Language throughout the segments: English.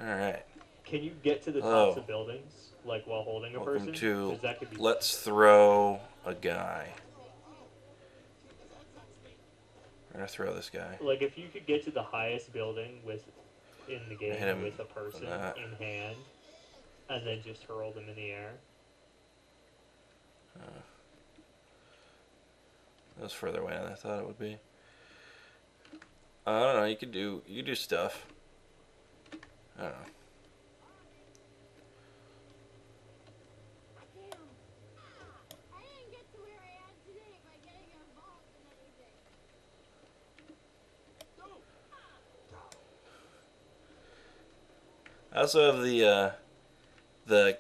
Alright. Can you get to the tops of buildings, like, while holding a Welcome person? to Because that could be... Let's Throw a Guy. We're gonna throw this guy. Like, if you could get to the highest building in the Hit game him with a person in hand, and then just hurl them in the air. That was further away than I thought it would be. I don't know. You could do stuff. I don't know. I also have the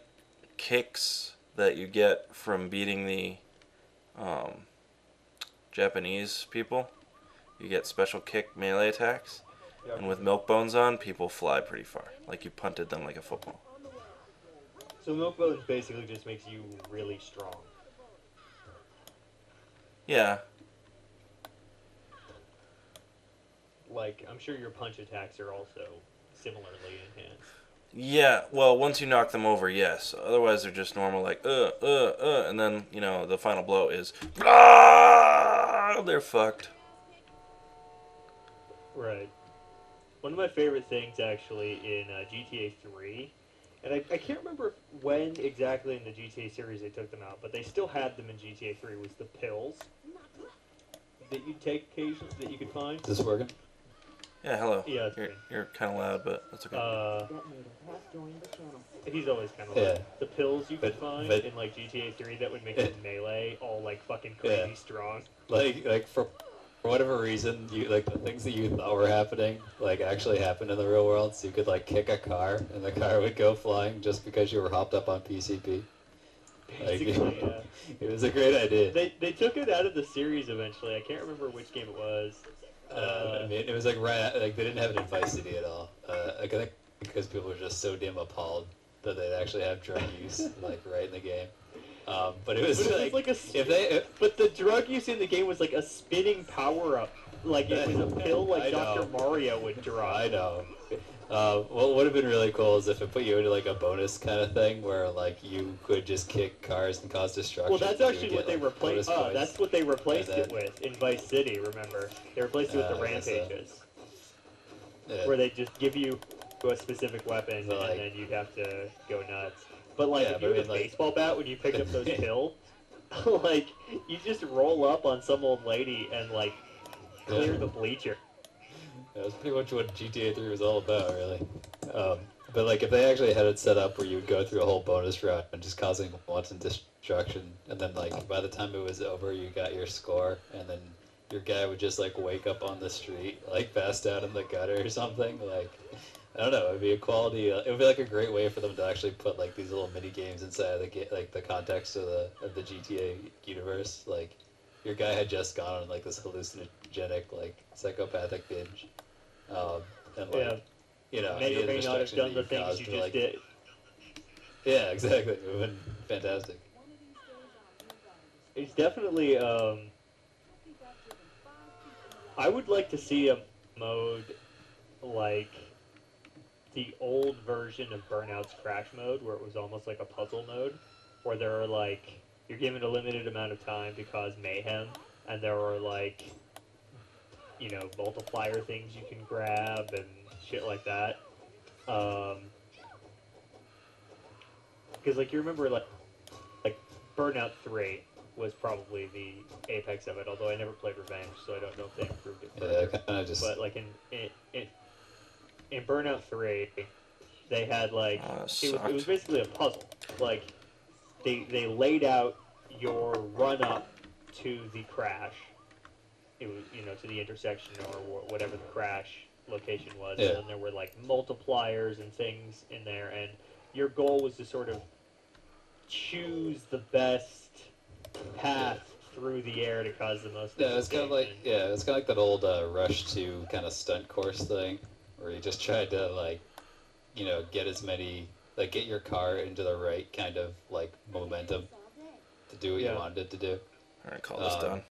kicks that you get from beating the Japanese people. You get special kick melee attacks, and with milk bones on, people fly pretty far. Like you punted them like a football. So milk bones basically just makes you really strong. Yeah. Like, I'm sure your punch attacks are also similarly enhanced. Yeah, well, once you knock them over, yes. Otherwise, they're just normal, like, and then, the final blow is, they're fucked. Right. One of my favorite things, actually, in GTA 3, and I can't remember when exactly in the GTA series they took them out, but they still had them in GTA 3, was the pills that you take occasionally, that you could find. Is this working? Yeah, hello. Yeah, you're kind of loud, but that's okay. He's always kind of loud. The pills you could find in, like, GTA 3 that would make you melee all, like, fucking crazy strong. Like for whatever reason, the things that you thought were happening, like, actually happened in the real world. So you could, like, kick a car, and the car would go flying just because you were hopped up on PCP. Basically, yeah. It was a great idea. They took it out of the series eventually. I can't remember which game it was. I mean, it was like they didn't have it in Vice City at all. I think because people were just so damn appalled that they'd actually have drug use like right in the game. But it was but the drug use in the game was like a spinning power up. Like it was a pill like Dr. Mario would drop. I know. What would have been really cool is if it put you into like a bonus kind of thing where like you could just kick cars and cause destruction. Well, that's actually what they replaced. That's what they replaced it with in Vice City. Remember, they replaced it with the rampages, where they just give you a specific weapon and then you'd have to go nuts. But like if you had a baseball bat when you picked up those pills, like you just roll up on some old lady and like clear the bleacher. That was pretty much what GTA 3 was all about, really. But like, if they actually had it set up where you would go through a whole bonus round and just causing wanton destruction, and then like by the time it was over, you got your score, and then your guy would just like wake up on the street, like passed out in the gutter or something. Like, I don't know, it'd be a quality. It would be like a great way for them to actually put like these little mini games inside of the context of the GTA universe. Like, your guy had just gone on like this hallucinogenic, like psychopathic binge. And like, may or may not have done the things you just did. Yeah, exactly. It would have been fantastic. It's definitely, I would like to see a mode like the old version of Burnout's Crash mode, where it was almost like a puzzle mode, where there are like, you're given a limited amount of time to cause mayhem, and there are like, multiplier things you can grab and shit like that. Because like you remember like Burnout 3 was probably the apex of it, although I never played Revenge, so I don't know if they improved it further. Yeah, kind of just. But like in Burnout 3, they had like it was basically a puzzle. Like they laid out your run up to the crash. It was to the intersection or whatever the crash location was, and then there were like multipliers and things in there, and your goal was to sort of choose the best path through the air to cause the most. Yeah, it's kind of like that old Rush 2 kind of stunt course thing, where you just tried to like, get as many get your car into the right kind of like momentum to do what you wanted it to do. All right, call this done.